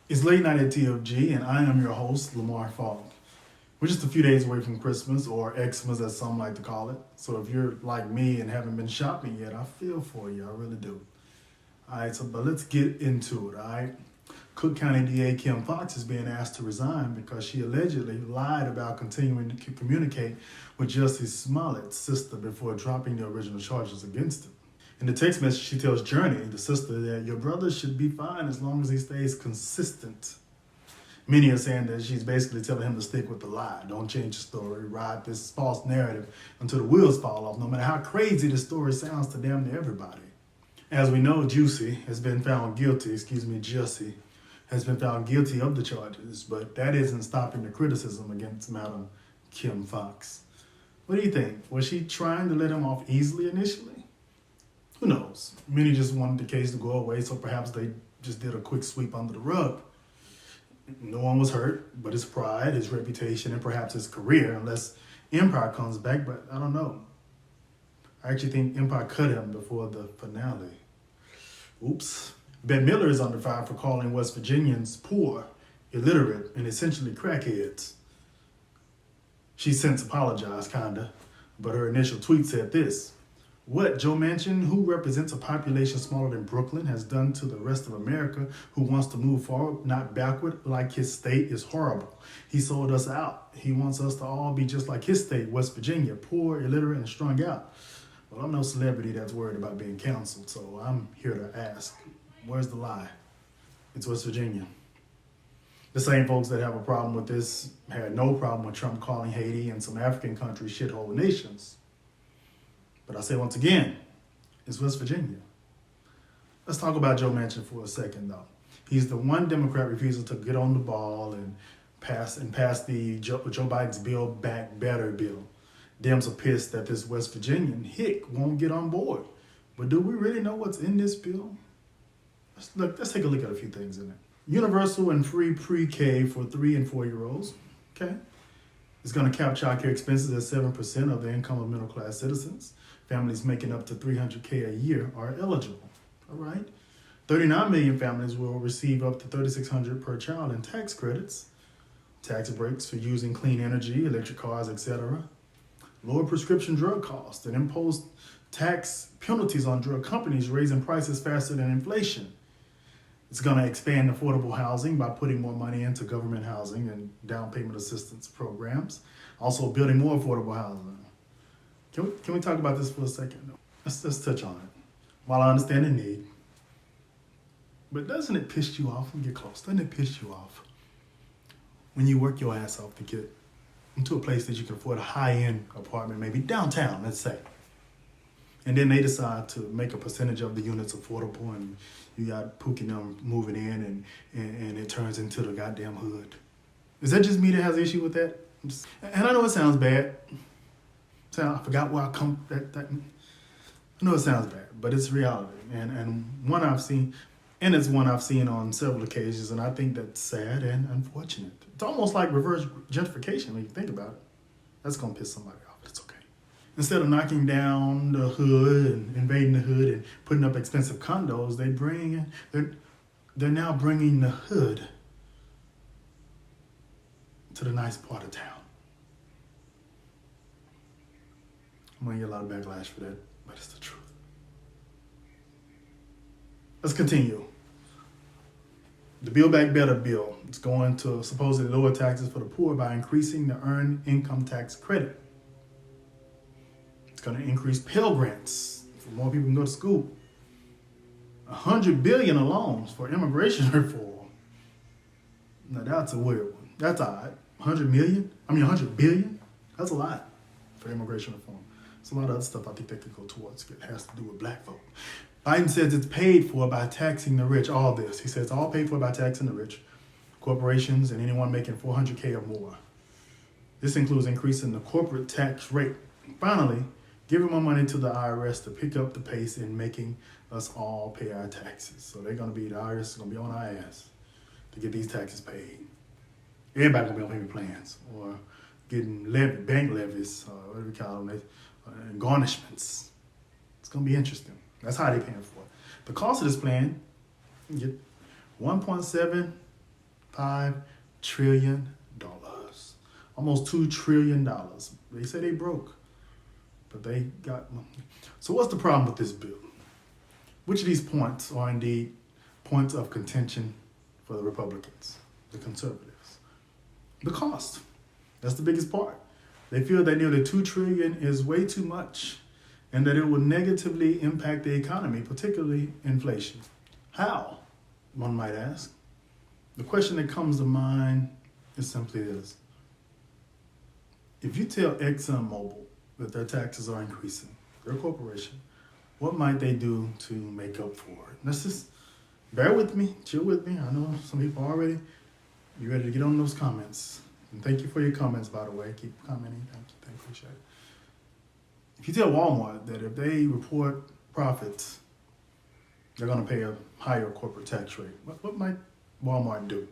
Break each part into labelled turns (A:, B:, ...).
A: It's late night at TFG, and I am your host, Lamar Falk. We're just a few days away from Christmas, or Xmas as some like to call it. So if you're like me and haven't been shopping yet, I feel for you, I really do. All right, but let's get into it, all right? Cook County DA Kim Foxx is being asked to resign because she allegedly lied about continuing to communicate with Justice Smollett's sister before dropping the original charges against him. In the text message, she tells Journey, the sister, that your brother should be fine as long as he stays consistent. Many are saying that she's basically telling him to stick with the lie. Don't change the story, ride this false narrative until the wheels fall off, no matter how crazy the story sounds to damn near everybody. As we know, Jussie has been found guilty of the charges, but that isn't stopping the criticism against Madam Kim Foxx. What do you think? Was she trying to let him off easily initially? Who knows? Many just wanted the case to go away, so perhaps they just did a quick sweep under the rug. No one was hurt, but his pride, his reputation, and perhaps his career, unless Empire comes back, but I don't know. I actually think Empire cut him before the finale. Oops. Bette Midler is under fire for calling West Virginians poor, illiterate, and essentially crackheads. She since apologized, kinda, but her initial tweet said this: "What Joe Manchin, who represents a population smaller than Brooklyn, has done to the rest of America who wants to move forward, not backward, like his state is horrible. He sold us out. He wants us to all be just like his state, West Virginia, poor, illiterate, and strung out." Well, I'm no celebrity that's worried about being canceled, so I'm here to ask, where's the lie? It's West Virginia. The same folks that have a problem with this had no problem with Trump calling Haiti and some African countries shithole nations. But I say once again, it's West Virginia. Let's talk about Joe Manchin for a second, though. He's the one Democrat refusal to get on the ball and pass the Joe Biden's Build Back Better bill. Dems are pissed that this West Virginian hick won't get on board. But do we really know what's in this bill? Let's take a look at a few things in it. Universal and free pre-K for 3 and 4-year-olds. Okay. It's going to cap child care expenses at 7% of the income of middle-class citizens. Families making up to $300K a year are eligible. All right. 39 million families will receive up to $3,600 per child in tax credits, tax breaks for using clean energy, electric cars, etc. Lower prescription drug costs and impose tax penalties on drug companies raising prices faster than inflation. It's going to expand affordable housing by putting more money into government housing and down payment assistance programs. Also building more affordable housing. Can we talk about this for a second? Let's touch on it. While I understand the need, but doesn't it piss you off? Let me get close. Doesn't it piss you off when you work your ass off to get into a place that you can afford a high-end apartment, maybe downtown, let's say, and then they decide to make a percentage of the units affordable, and you got Pookie and them moving in, and it turns into the goddamn hood. Is that just me that has an issue with that? And I know it sounds bad. I forgot where I come. I know it sounds bad, but it's reality, and one I've seen, and it's one I've seen on several occasions, and I think that's sad and unfortunate. It's almost like reverse gentrification when you think about it. That's gonna piss somebody off, but it's okay. Instead of knocking down the hood and invading the hood and putting up expensive condos, they're now bringing the hood to the nice part of town. I'm gonna get a lot of backlash for that, but it's the truth. Let's continue. The Build Back Better bill is going to supposedly lower taxes for the poor by increasing the earned income tax credit. It's going to increase Pell Grants for more people can go to school. $100 billion in loans for immigration reform. Now that's a weird one. That's all right. $100 billion? That's a lot for immigration reform. There's a lot of other stuff I think that could go towards it. It has to do with black folk. Biden says it's paid for by taxing the rich. All this. He says it's all paid for by taxing the rich, corporations, and anyone making $400K or more. This includes increasing the corporate tax rate. Finally, giving more money to the IRS to pick up the pace in making us all pay our taxes. So the IRS is going to be on our ass to get these taxes paid. Everybody going to be on payment plans or getting bank levies, whatever we call them, garnishments. It's going to be interesting. That's how they're paying for it. The cost of this plan, you get $1.7 $5 trillion. Almost $2 trillion. They say they broke, but they got money. So what's the problem with this bill? Which of these points are indeed points of contention for the Republicans, the conservatives? The cost. That's the biggest part. They feel that nearly $2 trillion is way too much and that it will negatively impact the economy, particularly inflation. How? One might ask. The question that comes to mind is simply this. If you tell ExxonMobil that their taxes are increasing, their corporation, what might they do to make up for it? Let's just bear with me, chill with me. I know some people already, you ready to get on those comments. And thank you for your comments, by the way. Keep commenting. Thank you. Appreciate it. If you tell Walmart that if they report profits, they're going to pay a higher corporate tax rate, what might Walmart do?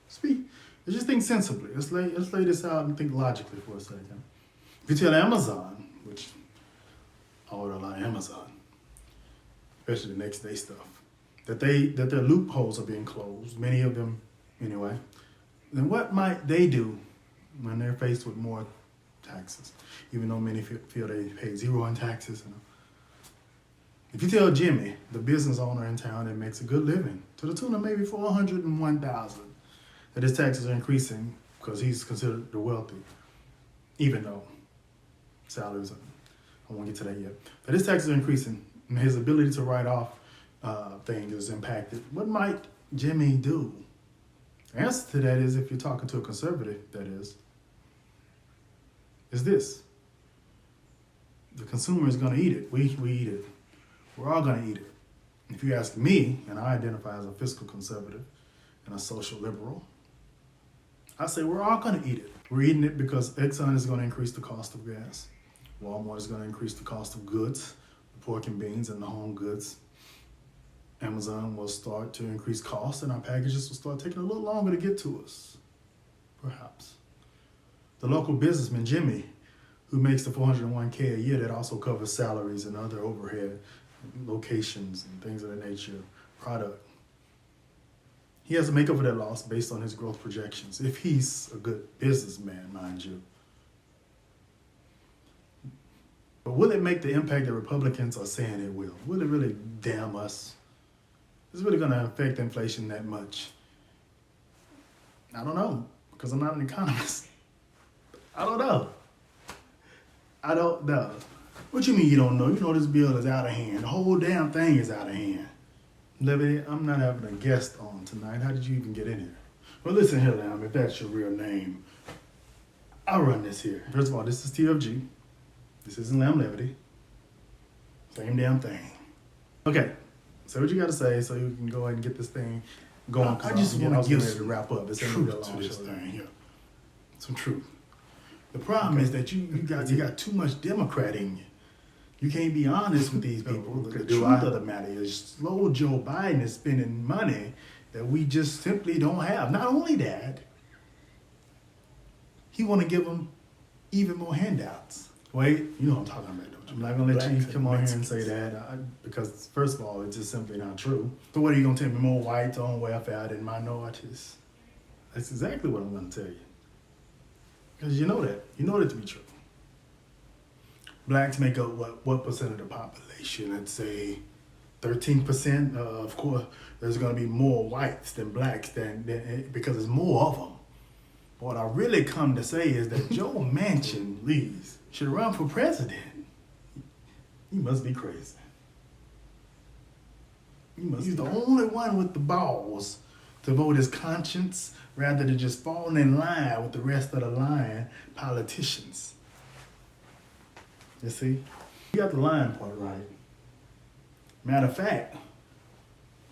A: Speak. Just think sensibly. Let's lay this out and think logically for a second. If you tell Amazon, which I order a lot of Amazon, especially the next day stuff, that their loopholes are being closed, many of them anyway, then what might they do when they're faced with more taxes, even though many feel they pay zero in taxes? If you tell Jimmy, the business owner in town that makes a good living, to the tune of maybe $401,000, that his taxes are increasing because he's considered the wealthy, even though salaries, I won't get to that yet, but his taxes are increasing and his ability to write off things is impacted, what might Jimmy do? The answer to that is, if you're talking to a conservative, that is this. The consumer is going to eat it. We eat it. We're all going to eat it. If you ask me, and I identify as a fiscal conservative and a social liberal, I say we're all going to eat it. We're eating it because Exxon is going to increase the cost of gas. Walmart is going to increase the cost of goods, the pork and beans and the home goods. Amazon will start to increase costs and our packages will start taking a little longer to get to us, perhaps. The local businessman, Jimmy, who makes the $401k a year that also covers salaries and other overhead, locations and things of that nature, product. He has to make up for that loss based on his growth projections, if he's a good businessman, mind you. But will it make the impact that Republicans are saying it will? Will it really damn us? Is it really going to affect inflation that much? I don't know, because I'm not an economist. I don't know. What you mean you don't know? You know this bill is out of hand. The whole damn thing is out of hand. Levy, I'm not having a guest on tonight. How did you even get in here? Well, listen here, Lamb, if that's your real name, I'll run this here. First of all, this is TFG. This isn't Lamb Levity. Same damn thing. Okay, say what you got to say so you can go ahead and get this thing going. I just want to get ready to wrap up. It's truth to this thing here. Some truth. The problem is that you got too much Democrat in you. You can't be honest with these people. The truth of the matter is, slow Joe Biden is spending money that we just simply don't have. Not only that, he want to give them even more handouts. Wait, you know what I'm talking about, don't you? I'm not going to let you come on here and say that because, first of all, it's just simply not true. So what are you going to tell me, more whites on welfare than minorities? That's exactly what I'm going to tell you. Because you know that. You know that to be true. Blacks make up what percent of the population? Let's say 13%. Of course, there's going to be more whites than blacks because there's more of them. But what I really come to say is that Joe Manchin, please, should run for president. He must be crazy. He's the only one with the balls to vote his conscience rather than just falling in line with the rest of the lying politicians. You see? You got the lying part right. Matter of fact,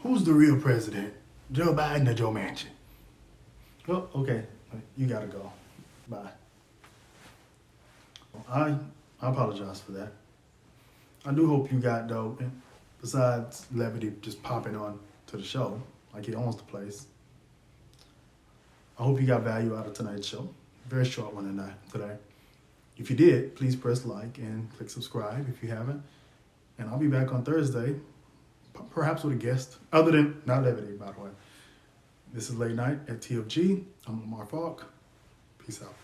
A: who's the real president? Joe Biden or Joe Manchin? Well, okay, you gotta go. Bye. I apologize for that. I do hope you got, though, besides Levity just popping on to the show, like he owns the place, I hope you got value out of tonight's show. Very short one today. If you did, please press like and click subscribe if you haven't. And I'll be back on Thursday, perhaps with a guest, other than, not Levity, by the way. This is Late Night at TFG. I'm Lamar Falk. Peace out.